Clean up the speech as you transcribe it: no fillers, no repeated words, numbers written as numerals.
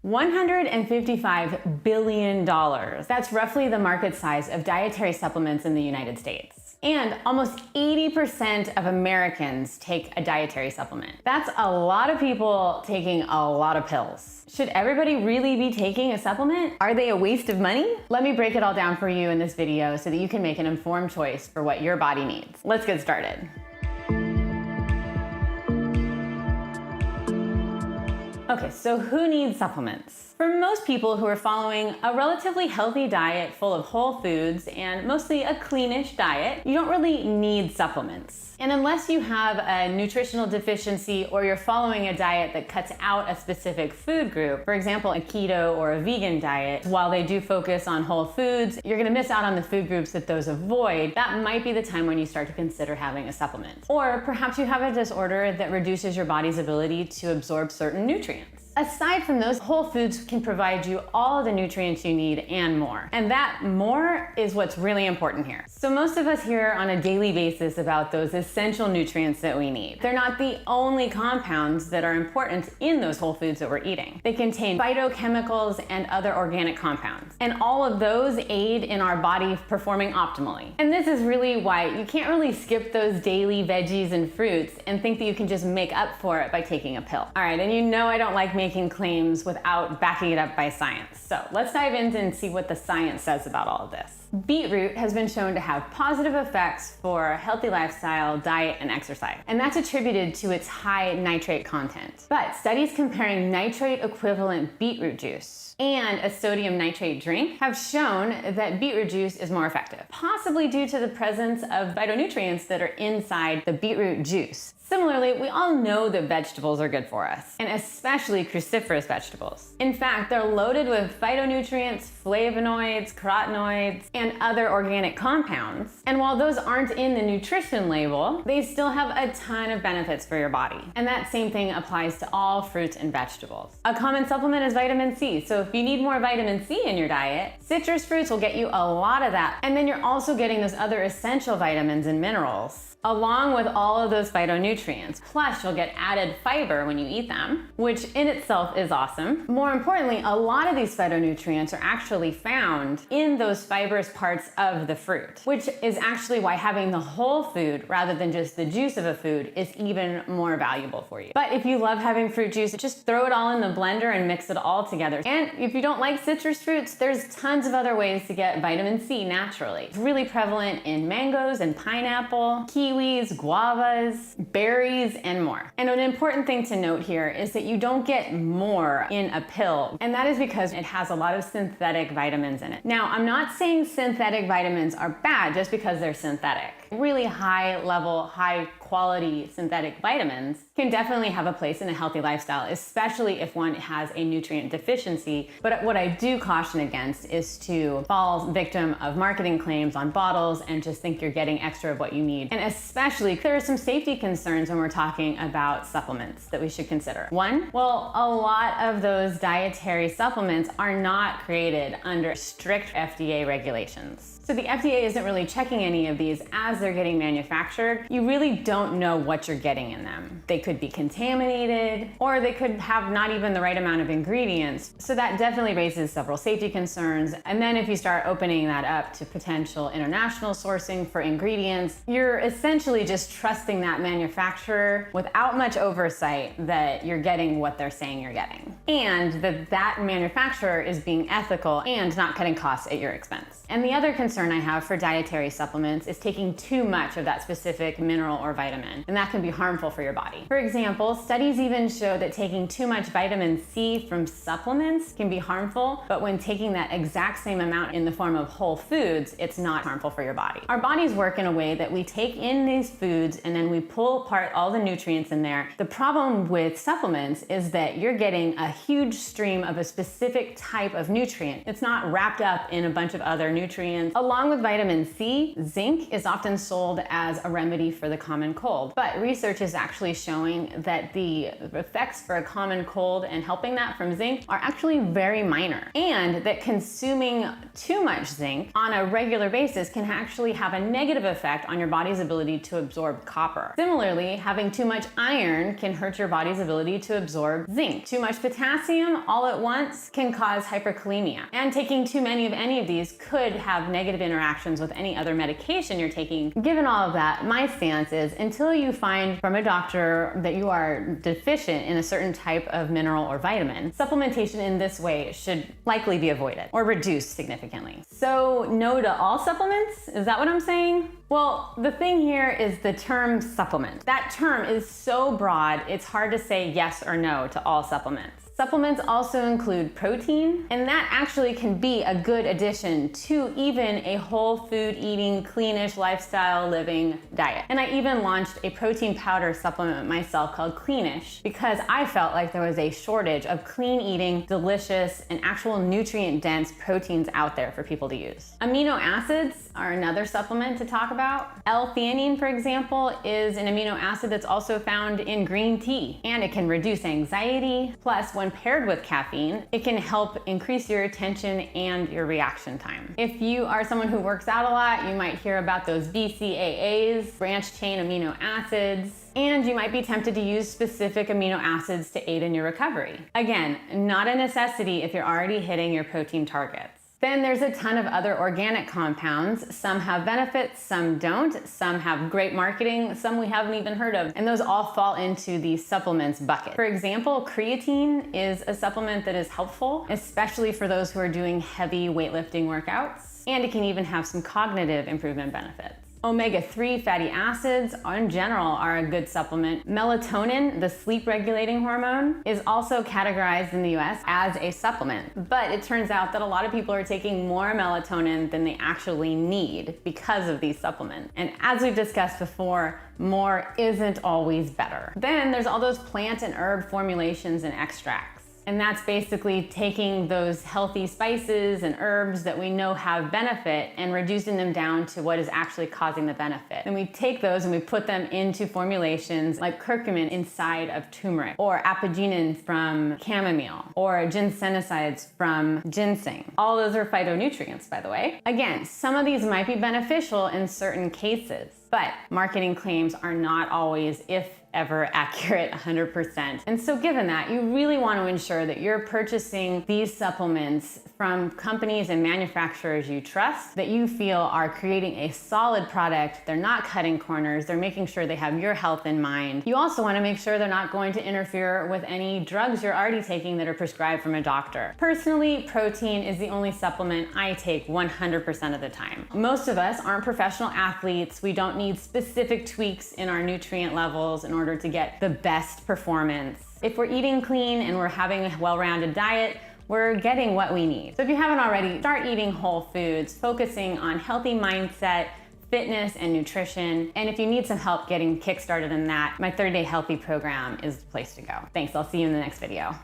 $155 billion. That's roughly the market size of dietary supplements in the United States. And almost 80% of Americans take a dietary supplement. That's a lot of people taking a lot of pills. Should everybody really be taking a supplement? Are they a waste of money? Let me break it all down for you in this video so that you can make an informed choice for what your body needs. Let's get started. Okay, so who needs supplements? For most people who are following a relatively healthy diet full of whole foods and mostly a cleanish diet, you don't really need supplements. And unless you have a nutritional deficiency or you're following a diet that cuts out a specific food group, for example, a keto or a vegan diet, while they do focus on whole foods, you're gonna miss out on the food groups that those avoid. That might be the time when you start to consider having a supplement. Or perhaps you have a disorder that reduces your body's ability to absorb certain nutrients. Aside from those, whole foods can provide you all of the nutrients you need and more. And that more is what's really important here. So most of us hear on a daily basis about those essential nutrients that we need. They're not the only compounds that are important in those whole foods that we're eating. They contain phytochemicals and other organic compounds. And all of those aid in our body performing optimally. And this is really why you can't really skip those daily veggies and fruits and think that you can just make up for it by taking a pill. All right, and you know I don't like making claims without backing it up by science. So let's dive in and see what the science says about all of this. Beetroot has been shown to have positive effects for a healthy lifestyle, diet, and exercise. And that's attributed to its high nitrate content. But studies comparing nitrate equivalent beetroot juice and a sodium nitrate drink have shown that beetroot juice is more effective, possibly due to the presence of phytonutrients that are inside the beetroot juice. Similarly, we all know that vegetables are good for us, and especially cruciferous vegetables. In fact, they're loaded with phytonutrients, flavonoids, carotenoids, and other organic compounds. And while those aren't in the nutrition label, they still have a ton of benefits for your body. And that same thing applies to all fruits and vegetables. A common supplement is vitamin C, so if you need more vitamin C in your diet, citrus fruits will get you a lot of that. And then you're also getting those other essential vitamins and minerals, along with all of those phytonutrients. Plus, you'll get added fiber when you eat them, which in itself is awesome. More importantly, a lot of these phytonutrients are actually found in those fibrous parts of the fruit, which is actually why having the whole food rather than just the juice of a food is even more valuable for you. But if you love having fruit juice, just throw it all in the blender and mix it all together. And if you don't like citrus fruits, there's tons of other ways to get vitamin C naturally. It's really prevalent in mangoes and pineapple, kiwis, guavas, berries, and more. And an important thing to note here is that you don't get more in a pill, and that is because it has a lot of synthetic vitamins in it. Now, I'm not saying synthetic vitamins are bad just because they're synthetic. Really high level, high quality synthetic vitamins can definitely have a place in a healthy lifestyle, especially if one has a nutrient deficiency. But what I do caution against is to fall victim of marketing claims on bottles and just think you're getting extra of what you need. And especially, there are some safety concerns when we're talking about supplements that we should consider. One, well, a lot of those dietary supplements are not created under strict FDA regulations. So the FDA isn't really checking any of these as they're getting manufactured. You really don't know what you're getting in them. They could be contaminated, or they could have not even the right amount of ingredients. So that definitely raises several safety concerns. And then if you start opening that up to potential international sourcing for ingredients, you're essentially just trusting that manufacturer without much oversight that you're getting what they're saying you're getting. And that manufacturer is being ethical and not cutting costs at your expense. And the other concern I have for dietary supplements is taking too much of that specific mineral or vitamin, and that can be harmful for your body. For example, studies even show that taking too much vitamin C from supplements can be harmful, but when taking that exact same amount in the form of whole foods, it's not harmful for your body. Our bodies work in a way that we take in these foods and then we pull apart all the nutrients in there. The problem with supplements is that you're getting a huge stream of a specific type of nutrient. It's not wrapped up in a bunch of other nutrients. Along with vitamin C, zinc is often sometimes sold as a remedy for the common cold. But research is actually showing that the effects for a common cold and helping that from zinc are actually very minor, and that consuming too much zinc on a regular basis can actually have a negative effect on your body's ability to absorb copper. Similarly, having too much iron can hurt your body's ability to absorb zinc. Too much potassium all at once can cause hyperkalemia, and taking too many of any of these could have negative interactions with any other medication you're taking. Given all of that, my stance is until you find from a doctor that you are deficient in a certain type of mineral or vitamin, supplementation in this way should likely be avoided or reduced significantly. So no to all supplements? Is that what I'm saying? Well, the thing here is the term supplement. That term is so broad, it's hard to say yes or no to all supplements. Supplements also include protein, and that actually can be a good addition to even a whole food eating, cleanish lifestyle living diet. And I even launched a protein powder supplement myself called Cleanish because I felt like there was a shortage of clean eating, delicious, and actual nutrient dense proteins out there for people to use. Amino acids are another supplement to talk about. L-theanine, for example, is an amino acid that's also found in green tea, and it can reduce anxiety. Plus, when paired with caffeine, it can help increase your attention and your reaction time. If you are someone who works out a lot, you might hear about those BCAAs, branched chain amino acids, and you might be tempted to use specific amino acids to aid in your recovery. Again, not a necessity if you're already hitting your protein targets. Then there's a ton of other organic compounds. Some have benefits, some don't. Some have great marketing, some we haven't even heard of. And those all fall into the supplements bucket. For example, creatine is a supplement that is helpful, especially for those who are doing heavy weightlifting workouts. And it can even have some cognitive improvement benefits. Omega-3 fatty acids in general are a good supplement. Melatonin, the sleep regulating hormone, is also categorized in the US as a supplement. But it turns out that a lot of people are taking more melatonin than they actually need because of these supplements. And as we've discussed before, more isn't always better. Then there's all those plant and herb formulations and extracts. And that's basically taking those healthy spices and herbs that we know have benefit and reducing them down to what is actually causing the benefit. And we take those and we put them into formulations like curcumin inside of turmeric, or apigenin from chamomile, or ginsenosides from ginseng. All those are phytonutrients, by the way. Again, some of these might be beneficial in certain cases, but marketing claims are not always, if ever, accurate 100%. And so given that, you really want to ensure that you're purchasing these supplements from companies and manufacturers you trust, that you feel are creating a solid product, they're not cutting corners, they're making sure they have your health in mind. You also want to make sure they're not going to interfere with any drugs you're already taking that are prescribed from a doctor. Personally, protein is the only supplement I take 100% of the time. Most of us aren't professional athletes. We don't need specific tweaks in our nutrient levels in order to get the best performance. If we're eating clean and we're having a well-rounded diet, we're getting what we need. So if you haven't already, start eating whole foods, focusing on healthy mindset, fitness, and nutrition. And if you need some help getting kickstarted in that, my 30-day healthy program is the place to go. Thanks, I'll see you in the next video.